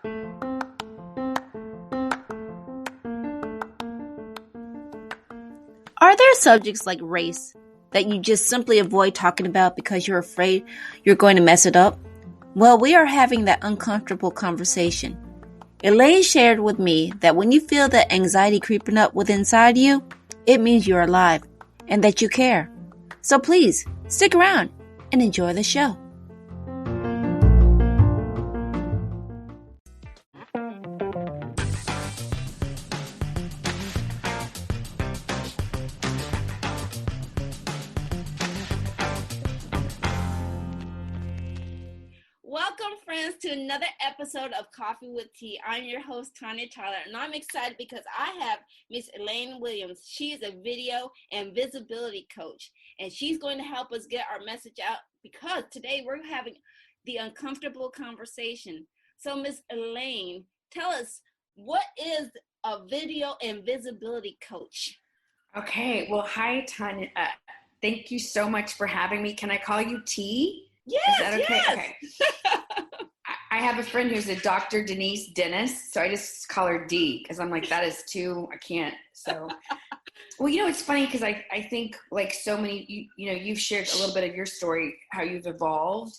Are there subjects like race that you just simply avoid talking about because you're afraid you're going to mess it up? Well, we are having that uncomfortable conversation. Elaine shared with me that when you feel that anxiety creeping up within inside you, it means you're alive and that you care. So please, stick around and enjoy the show. Welcome, friends, to another episode of Coffee with Tea. I'm your host, Tanya Tyler, and I'm excited because I have Miss Elaine Williams. She is a video and visibility coach, and she's going to help us get our message out because today we're having the uncomfortable conversation. So, Miss Elaine, tell us, what is a video and visibility coach? Okay, well, hi, Tanya. Thank you so much for having me. Can I call you T? Yes, is that okay? yes. Okay. I have a friend who's a Dr. Denise Dennis, so I just call her D because I'm like, that is too, I can't. So, well, it's funny because I think like so many, you've shared a little bit of your story, how you've evolved.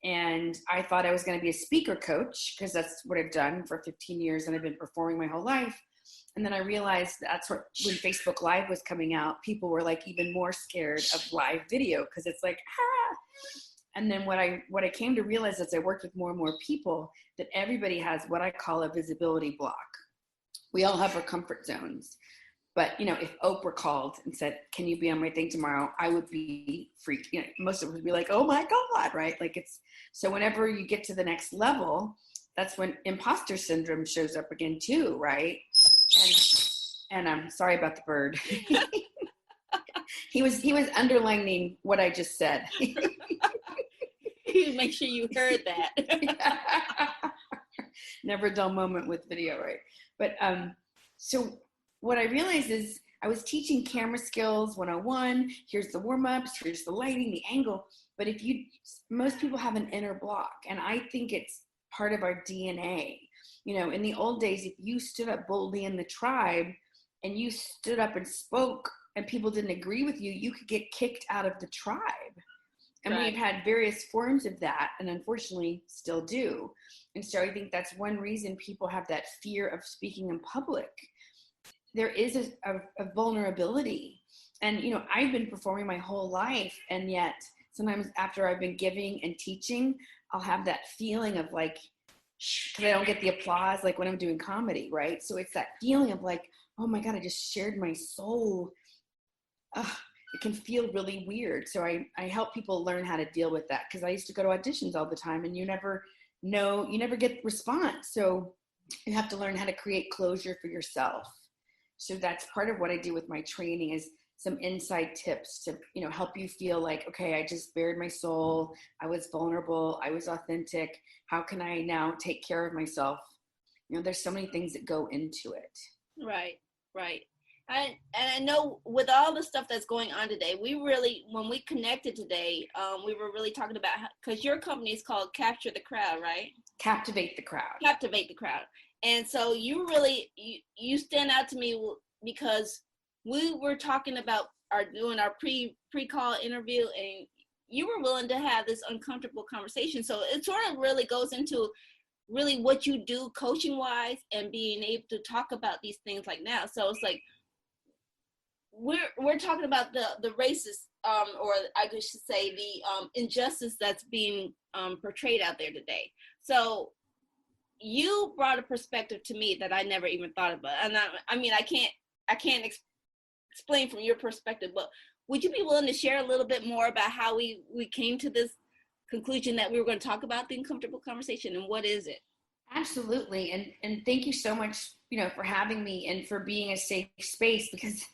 And I thought I was going to be a speaker coach because that's what I've done for 15 years and I've been performing my whole life. And then I realized that's when Facebook Live was coming out, people were like even more scared of live video because it's like, And then what I came to realize as I worked with more and more people, that everybody has what I call a visibility block. We all have our comfort zones. But, if Oprah called and said, can you be on my thing tomorrow? I would be freaked. Most of us would be like, oh my God, right? So whenever you get to the next level, that's when imposter syndrome shows up again too, right? And I'm sorry about the bird. He was underlining what I just said. Make sure you heard that. Never a dull moment with video, right? But so what I realized is I was teaching camera skills 101. Here's the warm-ups, here's the lighting, the angle. But most people have an inner block, and I think it's part of our DNA. In the old days, if you stood up boldly in the tribe and you stood up and spoke and people didn't agree with you, you could get kicked out of the tribe. And Right. We've had various forms of that, and unfortunately still do. And so I think that's one reason people have that fear of speaking in public. There is a vulnerability. And, I've been performing my whole life, and yet sometimes after I've been giving and teaching, I'll have that feeling of like, because I don't get the applause like when I'm doing comedy, right? So it's that feeling of like, oh my God, I just shared my soul. It can feel really weird. So I help people learn how to deal with that, because I used to go to auditions all the time and you never get response. So you have to learn how to create closure for yourself. So that's part of what I do with my training, is some inside tips to, help you feel like, okay, I just bared my soul. I was vulnerable. I was authentic. How can I now take care of myself? There's so many things that go into it. Right. And I know with all the stuff that's going on today, when we connected today, we were really talking about, because your company is called Capture the Crowd, right? Captivate the Crowd. Captivate the Crowd. And so you stand out to me because we were talking about doing our pre-call interview, and you were willing to have this uncomfortable conversation. So it sort of really goes into really what you do coaching wise and being able to talk about these things like now. So it's like, we're talking about the racist, or I should say the injustice that's being portrayed out there today. So you brought a perspective to me that I never even thought about, and I can't explain from your perspective, but would you be willing to share a little bit more about how we came to this conclusion that we were going to talk about the uncomfortable conversation, and what is it? Absolutely, and thank you so much, for having me and for being a safe space, because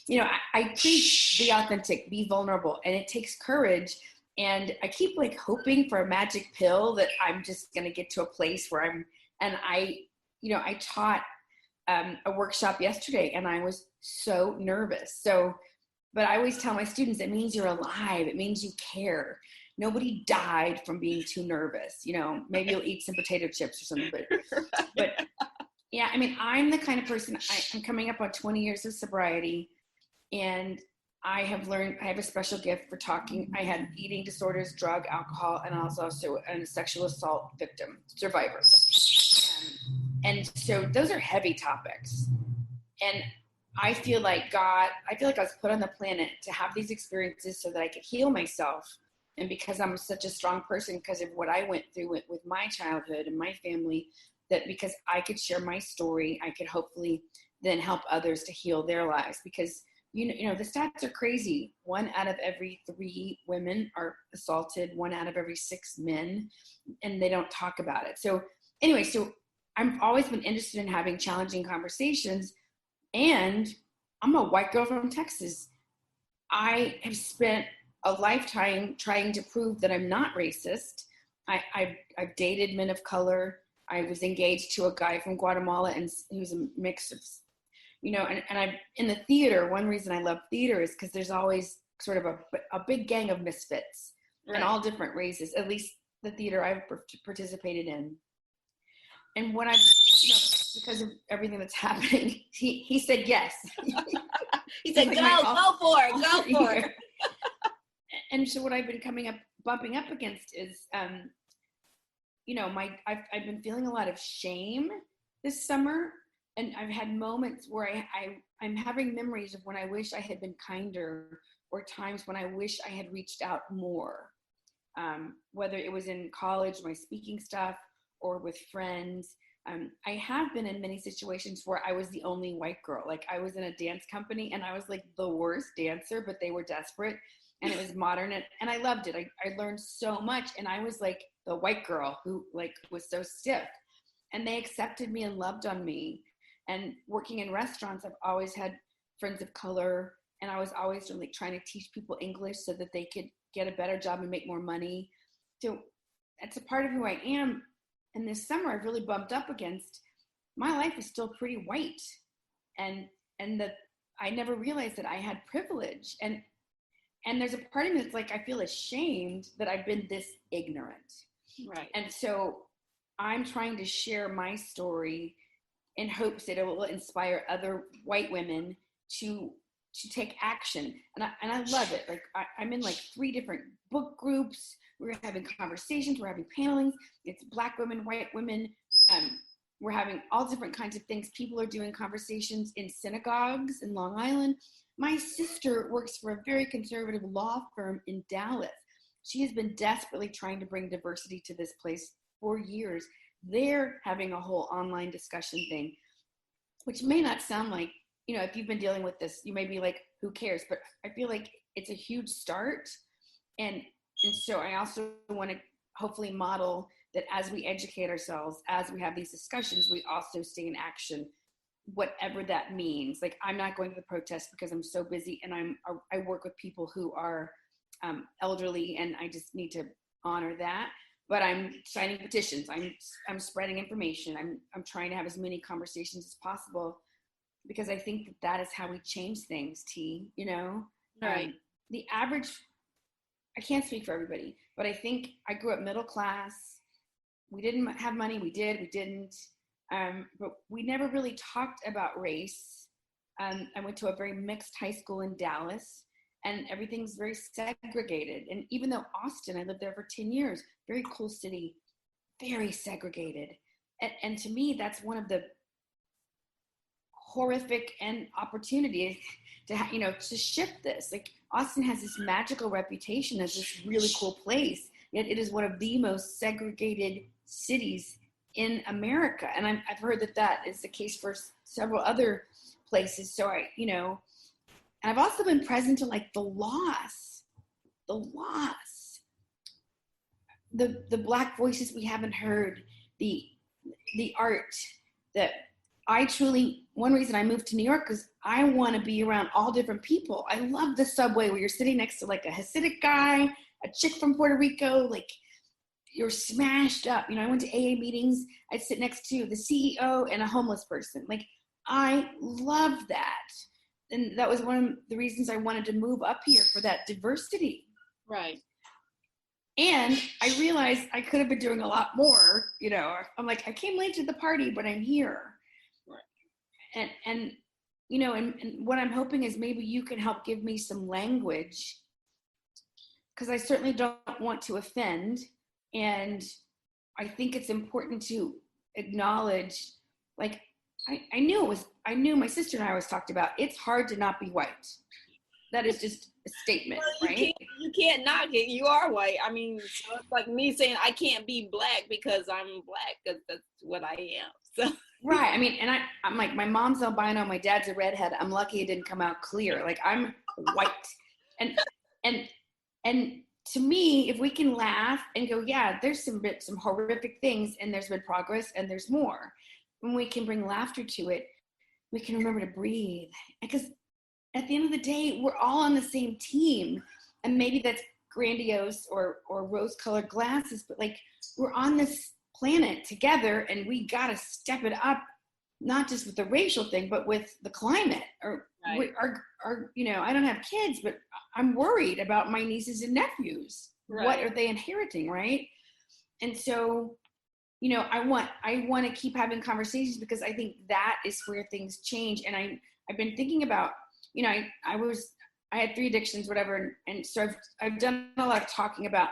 I preach be authentic, be vulnerable, and it takes courage. And I keep like hoping for a magic pill that I'm just going to get to a place where I taught a workshop yesterday and I was so nervous. But I always tell my students, it means you're alive. It means you care. nobody died from being too nervous. You know, maybe you'll eat some potato chips or something, but yeah, I mean, I'm the kind of person, I'm coming up on 20 years of sobriety, and I have learned, I have a special gift for talking. I had eating disorders, drug, alcohol, and I was also a sexual assault victim, survivor. And so those are heavy topics. And I feel like I was put on the planet to have these experiences so that I could heal myself. And because I'm such a strong person, because of what I went through with my childhood and my family, that because I could share my story, I could hopefully then help others to heal their lives. Because, you know, the stats are crazy. 1 out of every 3 women are assaulted, 1 out of every 6 men, and they don't talk about it. So anyway, so I've always been interested in having challenging conversations. And I'm a white girl from Texas. I have spent a lifetime trying to prove that I'm not racist. I've dated men of color. I was engaged to a guy from Guatemala, and he was a mix of, you know, and I'm in the theater. One reason I love theater is because there's always sort of a big gang of misfits, right, and all different races, at least the theater I've participated in. And when because of everything that's happening, he said yes. He said, like, go for it. And so what I've been bumping up against is, you know, I've been feeling a lot of shame this summer, and I've had moments where I'm having memories of when I wish I had been kinder, or times when I wish I had reached out more, whether it was in college, my speaking stuff, or with friends. I have been in many situations where I was the only white girl. Like, I was in a dance company and I was like the worst dancer, but they were desperate, and it was modern, and I loved it. I learned so much, and I was like the white girl who like was so stiff, and they accepted me and loved on me. And working in restaurants, I've always had friends of color, and I was always like trying to teach people English so that they could get a better job and make more money. So that's a part of who I am. And this summer I've really bumped up against, my life is still pretty white. And that I never realized that I had privilege. And there's a part of me that's like, I feel ashamed that I've been this ignorant. Right. And so I'm trying to share my story in hopes that it will inspire other white women to take action. And I love it. Like, I'm in like 3 different book groups. We're having conversations, we're having panelings. It's Black women, white women. We're having all different kinds of things. People are doing conversations in synagogues in Long Island. My sister works for a very conservative law firm in Dallas. She has been desperately trying to bring diversity to this place for years. They're having a whole online discussion thing, which may not sound like, you know, if you've been dealing with this, you may be like, who cares? But I feel like it's a huge start. And so I also want to hopefully model that as we educate ourselves, as we have these discussions, we also stay in action, whatever that means. Like, I'm not going to the protest because I'm so busy, and I work with people who are elderly, and I just need to honor that. But I'm signing petitions. I'm spreading information. I'm trying to have as many conversations as possible, because I think that is how we change things, T, you know? Right. The average, I can't speak for everybody, but I think I grew up middle class. We didn't have money. We didn't. But we never really talked about race. I went to a very mixed high school in Dallas, and everything's very segregated. And even though Austin, I lived there for 10 years, very cool city, very segregated. And to me, that's one of the horrific and opportunities to shift this. Like, Austin has this magical reputation as this really cool place, yet it is one of the most segregated cities in America. And I've heard that is the case for several other places. So and I've also been present to like the loss, the Black voices we haven't heard, the art that one reason I moved to New York is I want to be around all different people. I love the subway where you're sitting next to like a Hasidic guy, a chick from Puerto Rico, like you're smashed up. I went to AA meetings. I'd sit next to the CEO and a homeless person. Like, I love that. And that was one of the reasons I wanted to move up here, for that diversity. Right. And I realized I could have been doing a lot more, you know. I'm like, I came late to the party, but I'm here. Right. And you know, and what I'm hoping is maybe you can help give me some language, because I certainly don't want to offend. And I think it's important to acknowledge, like, I knew my sister and I always talked about, it's hard to not be white. That is just a statement, Well, right? you can't knock it. You are white. I mean, so it's like me saying I can't be black because I'm black, because that's what I am. So Right. I mean, and I'm like, my mom's albino, my dad's a redhead. I'm lucky it didn't come out clear. Like, I'm white. And and and to me, if we can laugh and go, yeah, there's some horrific things, and there's been progress, and there's more. When we can bring laughter to it, we can remember to breathe. Because at the end of the day, we're all on the same team. And maybe that's grandiose or rose-colored glasses, but like, we're on this planet together, and we got to step it up, not just with the racial thing, but with the climate. Or right. our, you know, I don't have kids, but I'm worried about my nieces and nephews. Right. What are they inheriting, right? And so, you know, I want to keep having conversations, because I think that is where things change. And I've been thinking about, you know, I had 3 addictions, whatever, and so I've done a lot of talking about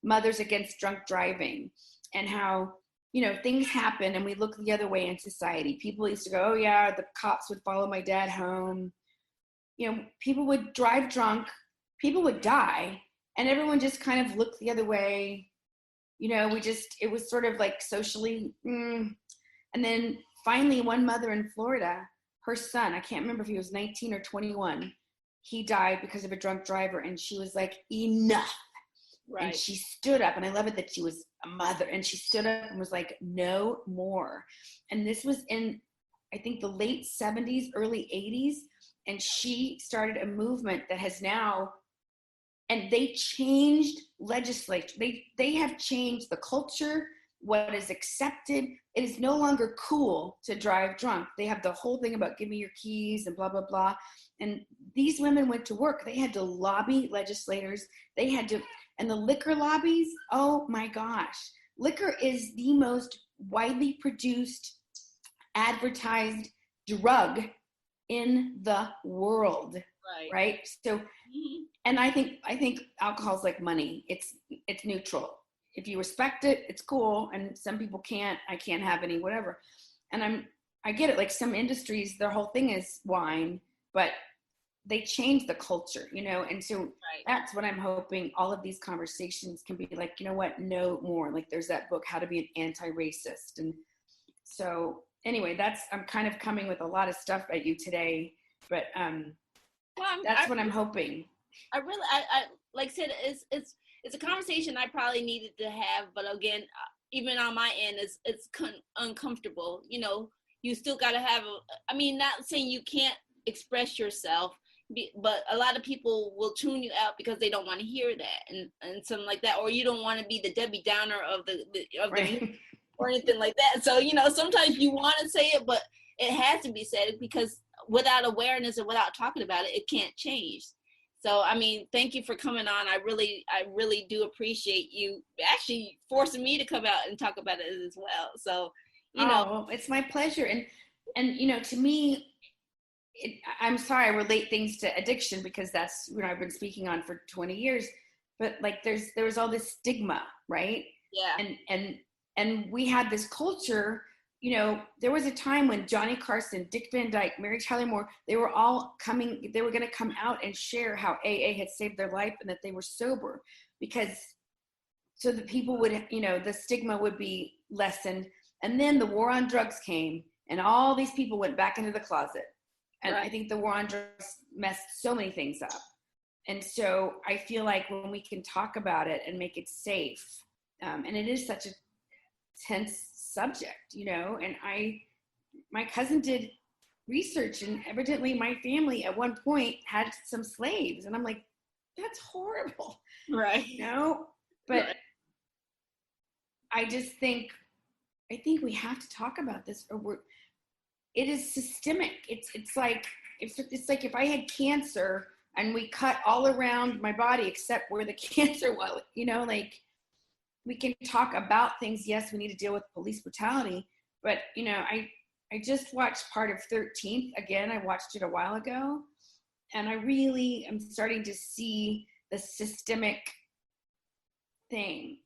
mothers against drunk driving, and how, you know, things happen and we look the other way in society. People used to go, oh yeah, the cops would follow my dad home. You know, people would drive drunk, people would die, and everyone just kind of looked the other way. You know, it was sort of like socially. And then finally, one mother in Florida, her son, I can't remember if he was 19 or 21, he died because of a drunk driver, and she was like, enough. Right. And she stood up, and I love it that she was a mother, and she stood up and was like, no more. And this was in, I think, the late 70s, early 80s, and she started a movement that has now, and they changed legislature. They have changed the culture, what is accepted. It is no longer cool to drive drunk. They have the whole thing about give me your keys and blah, blah, blah. And these women went to work. They had to lobby legislators. They had to, and the liquor lobbies, oh my gosh. Liquor is the most widely produced, advertised drug in the world. Right? So, and I think alcohol is like money. It's neutral. If you respect it, it's cool. And some people can't. I can't have any, whatever. And I get it. Like, some industries, their whole thing is wine, but they change the culture, you know? And so that's what I'm hoping all of these conversations can be like, you know what? No more. Like, there's that book, How to Be an Anti-Racist. And so anyway, I'm kind of coming with a lot of stuff at you today, but that's what I'm hoping. I really, like I said, it's a conversation I probably needed to have, but again, even on my end, it's uncomfortable. You know, you still got to have I mean, not saying you can't express yourself, but a lot of people will tune you out because they don't want to hear that, and something like that, or you don't want to be the Debbie Downer of the or anything like that. So, you know, sometimes you want to say it, but it has to be said, because without awareness and without talking about it, it can't change. So, I mean, thank you for coming on. I really do appreciate you actually forcing me to come out and talk about it as well. So, you know, it's my pleasure. And you know, to me, I'm sorry I relate things to addiction, because that's, you know, I've been speaking on for 20 years, but like, there was all this stigma, right? Yeah. And we had this culture. You know, there was a time when Johnny Carson, Dick Van Dyke, Mary Tyler Moore, they were going to come out and share how AA had saved their life, and that they were sober, because so that people would, you know, the stigma would be lessened. And then the war on drugs came, and all these people went back into the closet. And I think the war on drugs messed so many things up. And so I feel like when we can talk about it and make it safe, and it is such a tense subject, you know, and my cousin did research, and evidently my family at one point had some slaves, and I'm like, that's horrible. Right. You know, but I think we have to talk about this, or it is systemic. It's like if I had cancer and we cut all around my body except where the cancer was, you know, like, we can talk about things. Yes, we need to deal with police brutality, but I just watched part of 13th again. I watched it a while ago, and I really am starting to see the systemic thing.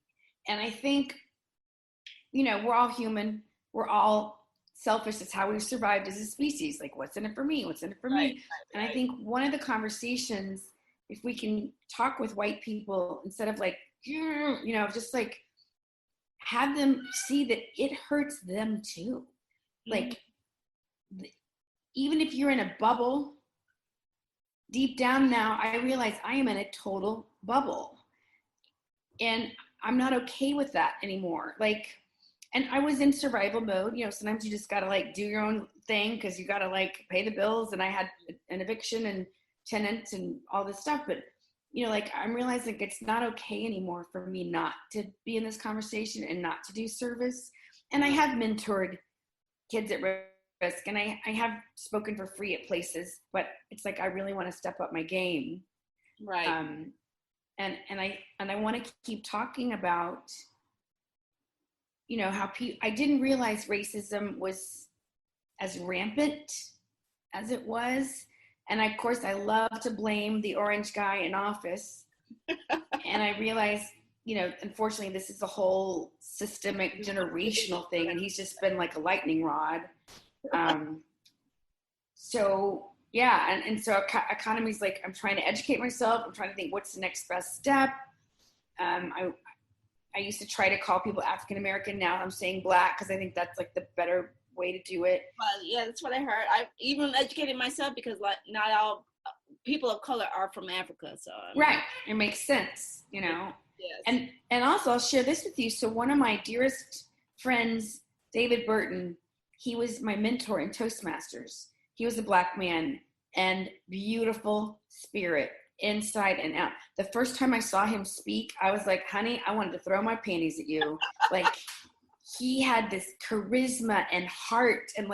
And I think, we're all human. We're all selfish. It's how we've survived as a species. Like, what's in it for me? What's in it for me? Right. And I think one of the conversations, if we can talk with white people instead of like, just like have them see that it hurts them too. Like, even if you're in a bubble, deep down now, I realize I am in a total bubble. And I'm not okay with that anymore. Like, and I was in survival mode. Sometimes you just got to like do your own thing because you got to like pay the bills. And I had an eviction and tenants and all this stuff. But, like I'm realizing it's not okay anymore for me not to be in this conversation and not to do service. And I have mentored kids at risk, and I have spoken for free at places, but it's like I really want to step up my game. Right. And I want to keep talking about, how I didn't realize racism was as rampant as it was. And of course, I love to blame the orange guy in office. And I realized, unfortunately, this is a whole systemic generational thing, and he's just been like a lightning rod. So yeah, and so economy's like, I'm trying to educate myself. I'm trying to think what's the next best step. I used to try to call people African American. Now I'm saying Black because I think that's like the better way to do it. Well, yeah, that's what I heard. I even educated myself because like not all people of color are from Africa, so right, it makes sense, Yes. And also I'll share this with you. So one of my dearest friends, David Burton, he was my mentor in Toastmasters. He was a Black man and beautiful spirit inside and out. The first time I saw him speak, I was like, honey, I wanted to throw my panties at you. Like, he had this charisma and heart, and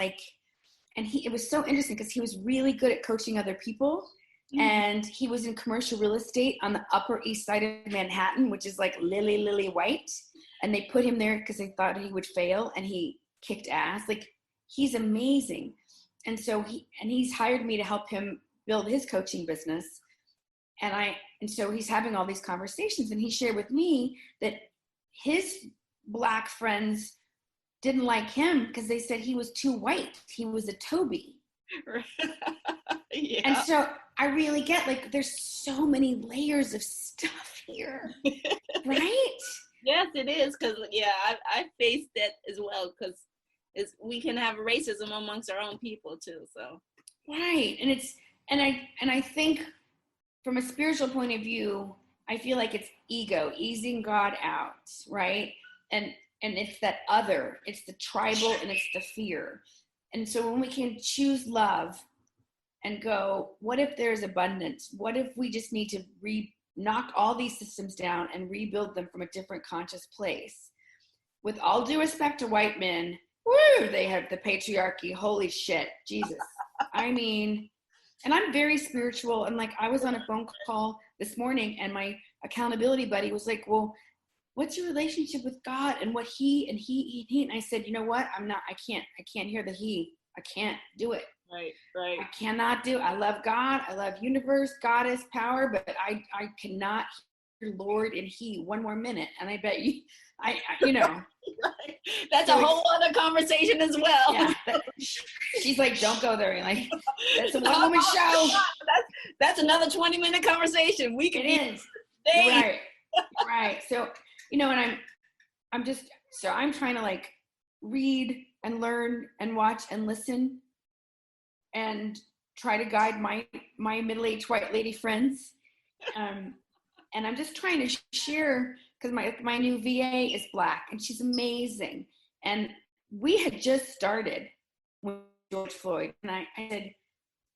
it was so interesting because he was really good at coaching other people. And he was in commercial real estate on the Upper East Side of Manhattan, which is like lily white. And they put him there because they thought he would fail, and he kicked ass. Like, he's amazing. And so he's hired me to help him build his coaching business. And so he's having all these conversations, and he shared with me that his Black friends didn't like him because they said he was too white. He was a Toby. Yeah. And so I really get, like, there's so many layers of stuff here, right? Yes, it is, because I faced that as well, because we can have racism amongst our own people too. So right, and I think from a spiritual point of view, I feel like it's ego, easing God out, right? And it's that other, it's the tribal, and it's the fear. And so when we can choose love and go, what if there's abundance? What if we just need to knock all these systems down and rebuild them from a different conscious place? With all due respect to white men, woo, they have the patriarchy. Holy shit, Jesus. I mean, and I'm very spiritual. And like, I was on a phone call this morning, and my accountability buddy was like, well, what's your relationship with God and what he, and I said, you know what? I can't hear the he. I can't do it. Right. I cannot do it. I love God. I love universe, goddess, power, but I cannot hear Lord and he one more minute. And I bet you, That's so a whole other conversation as well. Yeah, she's like, don't go there. Like, that's a one-woman show. That's another 20-minute conversation. We can. It is. Right. So, and I'm trying to like read and learn and watch and listen and try to guide my middle-aged white lady friends. And I'm just trying to share, because my new VA is Black, and she's amazing. And we had just started with George Floyd, and I said,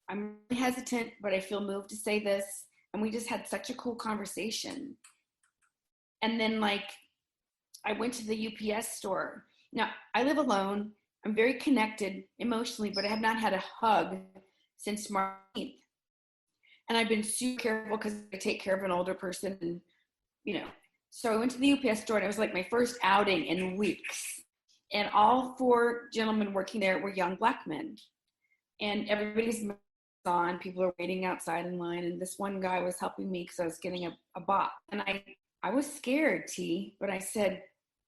I'm really hesitant, but I feel moved to say this. And we just had such a cool conversation. And then like, I went to the UPS store. Now, I live alone. I'm very connected emotionally, but I have not had a hug since March 8th. And I've been super careful because I take care of an older person, and, So I went to the UPS store, and it was like my first outing in weeks. And all 4 gentlemen working there were young Black men. And everybody's on, people are waiting outside in line. And this one guy was helping me because I was getting a box. And I was scared, T, but I said,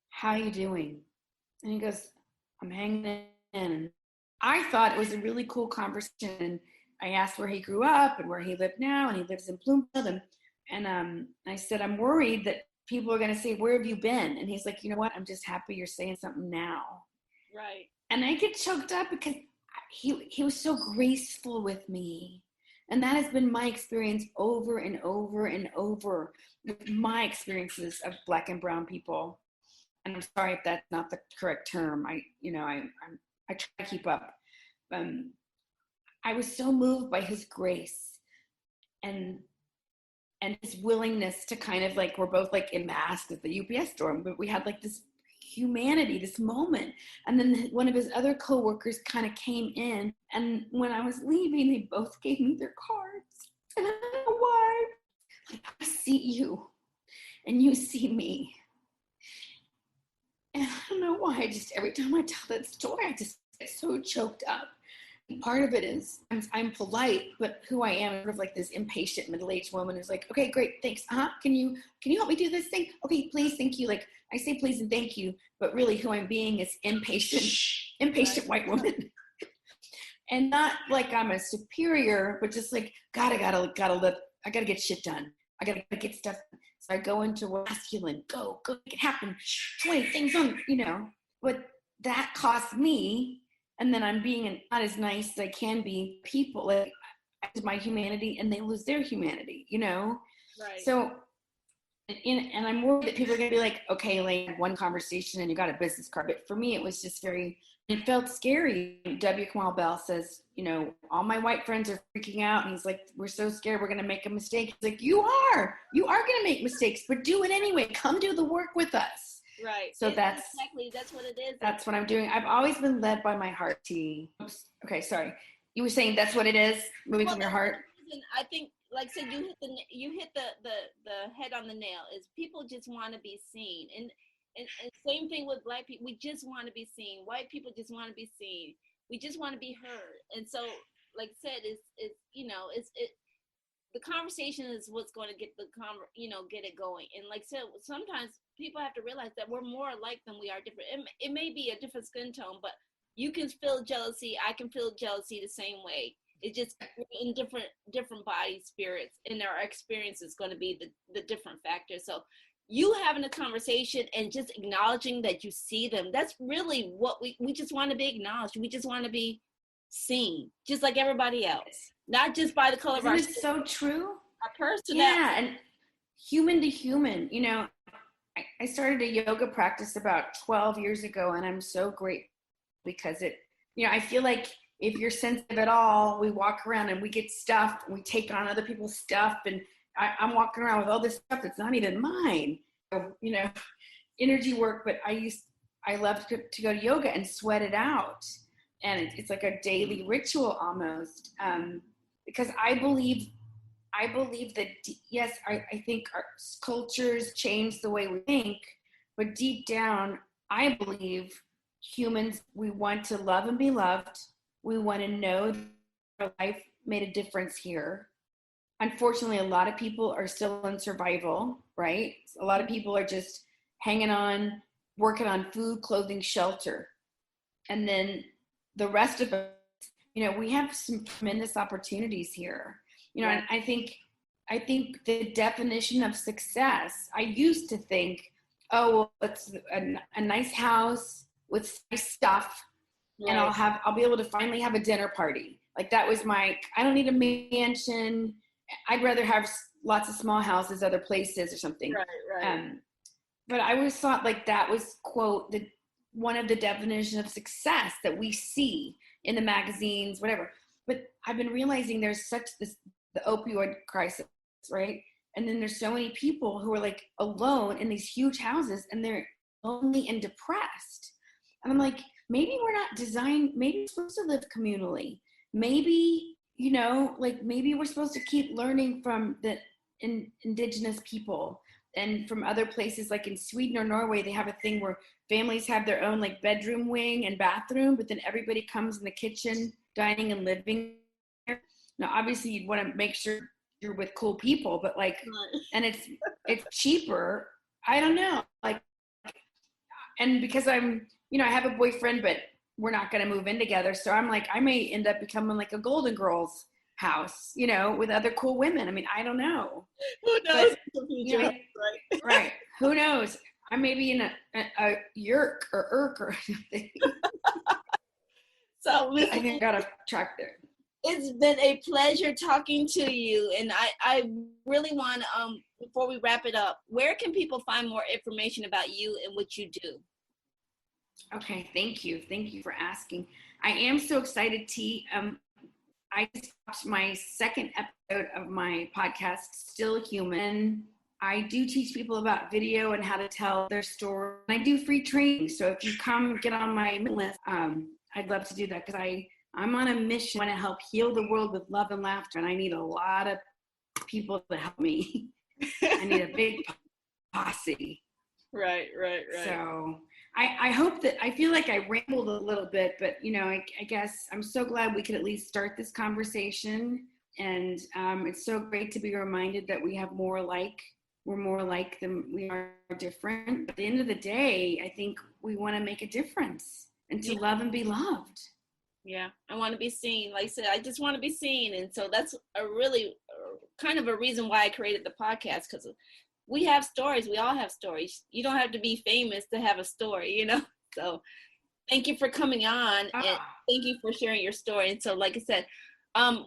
"How you doing?" And he goes, "I'm hanging in." I thought it was a really cool conversation. I asked where he grew up and where he lived now, and he lives in Bloomfield. And I said, "I'm worried that people are going to say, 'Where have you been?'" And he's like, "You know what? I'm just happy you're saying something now." Right. And I get choked up because he was so graceful with me. And that has been my experience over and over and over with my experiences of Black and brown people. And I'm sorry if that's not the correct term. I try to keep up. I was so moved by his grace and his willingness to kind of like, we're both like in masks at the UPS store, but we had like this humanity, this moment. And then one of his other coworkers kind of came in, and when I was leaving, they both gave me their cards. And I don't know why. I see you, and you see me. And I don't know why. Every time I tell that story, I just get so choked up. Part of it is I'm polite, but who I am is sort of like this impatient middle-aged woman who's like, "Okay, great, thanks. Can you help me do this thing? Okay, please, thank you." Like I say please and thank you, but really who I'm being is impatient Right. white woman. And not like I'm a superior, but just like, God, I gotta get shit done. I gotta get stuff done. So I go into masculine, go make it happen. 20 things on, but that costs me. And then I'm being not as nice as I can be. People like my humanity, and they lose their humanity, Right. So, and I'm worried that people are gonna be like, "Okay, Elaine, one conversation and you got a business card." But for me, it was just it felt scary. W. Kamau Bell says, "All my white friends are freaking out," and he's like, "We're so scared we're gonna make a mistake." He's like, you are gonna make mistakes, but do it anyway. Come do the work with us. Right. So that's what it is. That's what I'm doing. I've always been led by my heart, T. Oops. Okay, sorry. You were saying that's what it is, moving from your heart? I think, like I said, you hit the head on the nail. Is people just want to be seen, and same thing with Black people. We just want to be seen. White people just want to be seen. We just want to be heard. And so, like I said, the conversation is what's going to get get it going. And like I said, sometimes people have to realize that we're more alike than we are different. It may be a different skin tone, but you can feel jealousy. I can feel jealousy the same way. It's just in different body spirits, and our experience is going to be the different factors. So you having a conversation and just acknowledging that you see them, that's really what we just want to be acknowledged. We just want to be seen, just like everybody else, not just by the color of our skin. It's so true. Our personality. Yeah, and human to human. I started a yoga practice about 12 years ago, and I'm so grateful because I feel like if you're sensitive at all, we walk around and we get stuff, and we take on other people's stuff, and I'm walking around with all this stuff that's not even mine. Energy work, but I love to go to yoga and sweat it out. And it's like a daily ritual almost, because I believe that, yes, I think our cultures change the way we think, but deep down, I believe humans, we want to love and be loved. We want to know that our life made a difference here. Unfortunately, a lot of people are still in survival, right? A lot of people are just hanging on, working on food, clothing, shelter. And then the rest of us, we have some tremendous opportunities here. And I think the definition of success, I used to think, oh, well, it's a nice house with nice stuff, right, and I'll be able to finally have a dinner party. Like that was I don't need a mansion. I'd rather have lots of small houses, other places or something. Right. But I always thought like that was, quote, one of the definitions of success that we see in the magazines, whatever. But I've been realizing there's the opioid crisis, right? And then there's so many people who are like alone in these huge houses, and they're lonely and depressed. And I'm like, maybe we're not designed, maybe we're supposed to live communally. Maybe, maybe we're supposed to keep learning from the indigenous people. and from other places like in Sweden or Norway, they have a thing where families have their own like bedroom wing and bathroom, but then everybody comes in the kitchen, dining and living. Now, obviously, you'd want to make sure you're with cool people, but like, and it's cheaper. I don't know, like, and because I'm, you know, I have a boyfriend, but we're not going to move in together. So I'm like, I may end up becoming like a Golden Girls house, you know, with other cool women. I mean, I don't know. Who knows? But, you know, right. Who knows? I may be in a yurk or irk or something. So I think I got a track there. It's been a pleasure talking to you. And I really want, before we wrap it up, where can people find more information about you and what you do? Okay, thank you. Thank you for asking. I am so excited, T. I just watched my second episode of my podcast, Still Human. I do teach people about video and how to tell their story. I do free training. So if you come get on my list, I'd love to do that because I'm on a mission. I want to help heal the world with love and laughter. And I need a lot of people to help me. I need a big posse. Right. So I hope that, I feel like I rambled a little bit, but you know, I guess I'm so glad we could at least start this conversation. And it's so great to be reminded that we're more alike than we are different. But at the end of the day, I think we want to make a difference and to love and be loved. Yeah, I want to be seen. Like I said, I just want to be seen. And so that's a really kind of a reason why I created the podcast, because we have stories. We all have stories. You don't have to be famous to have a story, you know? So thank you for coming on and thank you for sharing your story. And so, like I said,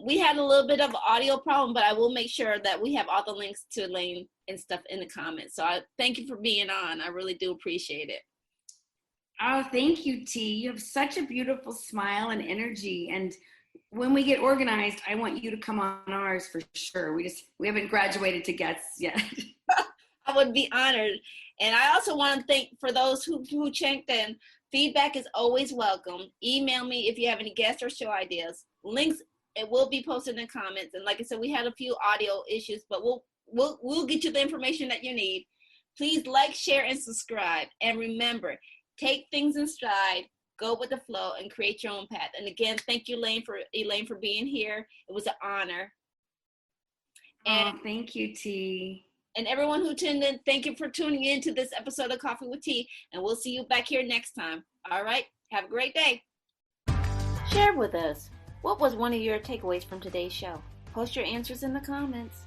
we had a little bit of an audio problem, but I will make sure that we have all the links to Elaine and stuff in the comments. So I thank you for being on. I really do appreciate it. Oh, thank you, T. You have such a beautiful smile and energy. And when we get organized, I want you to come on ours for sure. We haven't graduated to guests yet. I would be honored. And I also want to thank for those who checked in. Feedback is always welcome. Email me if you have any guest or show ideas. Links, it will be posted in the comments. And like I said, we had a few audio issues, but we'll get you the information that you need. Please like, share, and subscribe. And remember, take things in stride, go with the flow, and create your own path. And again, thank you, Elaine, for being here. It was an honor. And thank you, T. And everyone who tuned in, thank you for tuning in to this episode of Coffee with T. And we'll see you back here next time. All right. Have a great day. Share with us. What was one of your takeaways from today's show? Post your answers in the comments.